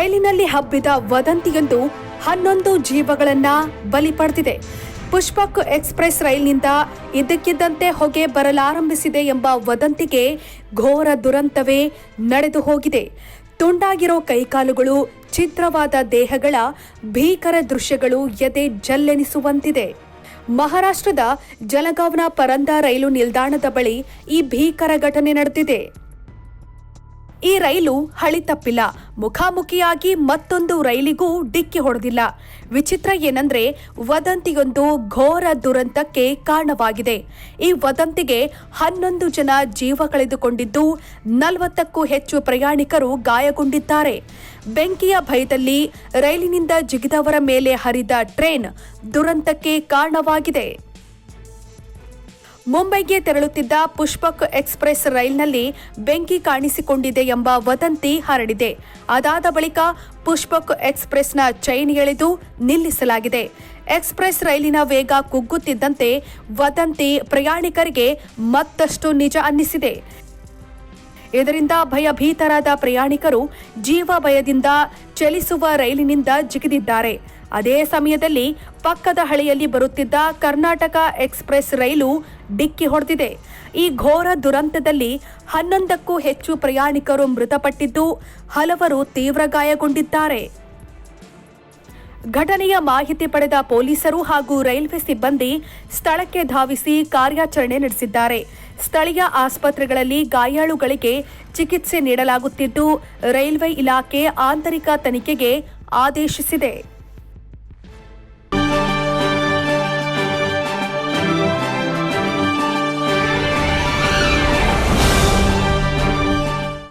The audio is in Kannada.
ರೈಲಿನಲ್ಲಿ ಹಬ್ಬಿದ ವದಂತಿಯೊಂದು 11 ಜೀವಗಳನ್ನ ಬಲಿ ಪಡೆದಿದೆ. ಪುಷ್ಪಕ್ ಎಕ್ಸ್‌ಪ್ರೆಸ್ ರೈಲಿನಿಂದ ಇದ್ದಕ್ಕಿದ್ದಂತೆ ಹೊಗೆ ಬರಲಾರಂಭಿಸಿದೆ ಎಂಬ ವದಂತಿಗೆ ಘೋರ ದುರಂತವೇ ನಡೆದು ಹೋಗಿದೆ. ತುಂಡಾಗಿರೋ ಕೈಕಾಲುಗಳು, ಛಿದ್ರವಾದ ದೇಹಗಳ ಭೀಕರ ದೃಶ್ಯಗಳು ಎದೆ ಜಲ್ಲೆನಿಸುವಂತಿದೆ. ಮಹಾರಾಷ್ಟ್ರದ ಜಲಗಾವ್ನ ಪರಂದಾ ರೈಲು ನಿಲ್ದಾಣದ ಬಳಿ ಈ ಭೀಕರ ಘಟನೆ ನಡೆದಿದೆ. ಈ ರೈಲು ಹಳಿ ತಪ್ಪಿಲ್ಲ, ಮುಖಾಮುಖಿಯಾಗಿ ಮತ್ತೊಂದು ರೈಲಿಗೂ ಡಿಕ್ಕಿ ಹೊಡೆದಿಲ್ಲ. ವಿಚಿತ್ರ ಏನಂದ್ರೆ ವದಂತಿಯೊಂದು ಘೋರ ದುರಂತಕ್ಕೆ ಕಾರಣವಾಗಿದೆ. ಈ ವದಂತಿಗೆ 11 ಜನ ಜೀವ ಕಳೆದುಕೊಂಡಿದ್ದು 40ಕ್ಕೂ ಹೆಚ್ಚು ಪ್ರಯಾಣಿಕರು ಗಾಯಗೊಂಡಿದ್ದಾರೆ. ಬೆಂಕಿಯ ಭಯದಲ್ಲಿ ರೈಲಿನಿಂದ ಜಿಗಿದವರ ಮೇಲೆ ಹರಿದ ಟ್ರೇನ್ ದುರಂತಕ್ಕೆ ಕಾರಣವಾಗಿದೆ. ಮುಂಬೈಗೆ ತೆರಳುತ್ತಿದ್ದ ಪುಷ್ಪಕ್ ಎಕ್ಸ್‌ಪ್ರೆಸ್ ರೈಲ್ನಲ್ಲಿ ಬೆಂಕಿ ಕಾಣಿಸಿಕೊಂಡಿದೆ ಎಂಬ ವದಂತಿ ಹರಡಿದೆ. ಅದಾದ ಬಳಿಕ ಪುಷ್ಪಕ್ ಎಕ್ಸ್‌ಪ್ರೆಸ್ನ ಚೈನ್ ಎಳೆದು ನಿಲ್ಲಿಸಲಾಗಿದೆ. ಎಕ್ಸ್‌ಪ್ರೆಸ್ ರೈಲಿನ ವೇಗ ಕುಗ್ಗುತ್ತಿದ್ದಂತೆ ವದಂತಿ ಪ್ರಯಾಣಿಕರಿಗೆ ಮತ್ತಷ್ಟು ನಿಜ ಅನ್ನಿಸಿದೆ. ಇದರಿಂದ ಭಯಭೀತರಾದ ಪ್ರಯಾಣಿಕರು ಜೀವ ಭಯದಿಂದ ಚಲಿಸುವ ರೈಲಿನಿಂದ ಜಿಗಿದಿದ್ದಾರೆ. ಅದೇ ಸಮಯದಲ್ಲಿ ಪಕ್ಕದ ಹಳಿಯಲ್ಲಿ ಬರುತ್ತಿದ್ದ ಕರ್ನಾಟಕ ಎಕ್ಸ್‌ಪ್ರೆಸ್ ರೈಲು ಡಿಕ್ಕಿ ಹೊಡೆದಿದೆ. ಈ ಘೋರ ದುರಂತದಲ್ಲಿ 11ಕ್ಕೂ ಹೆಚ್ಚು ಪ್ರಯಾಣಿಕರು ಮೃತಪಟ್ಟಿದ್ದು, ಹಲವರು ತೀವ್ರ ಗಾಯಗೊಂಡಿದ್ದಾರೆ. ಘಟನೆಯ ಮಾಹಿತಿ ಪಡೆದ ಪೊಲೀಸರು ಹಾಗೂ ರೈಲ್ವೆ ಸಿಬ್ಬಂದಿ ಸ್ಥಳಕ್ಕೆ ಧಾವಿಸಿ ಕಾರ್ಯಾಚರಣೆ ನಡೆಸಿದ್ದಾರೆ. ಸ್ಥಳೀಯ ಆಸ್ಪತ್ರೆಗಳಲ್ಲಿ ಗಾಯಾಳುಗಳಿಗೆ ಚಿಕಿತ್ಸೆ ನೀಡಲಾಗುತ್ತಿದ್ದು, ರೈಲ್ವೆ ಇಲಾಖೆ ಆಂತರಿಕ ತನಿಖೆಗೆ ಆದೇಶಿಸಿದೆ.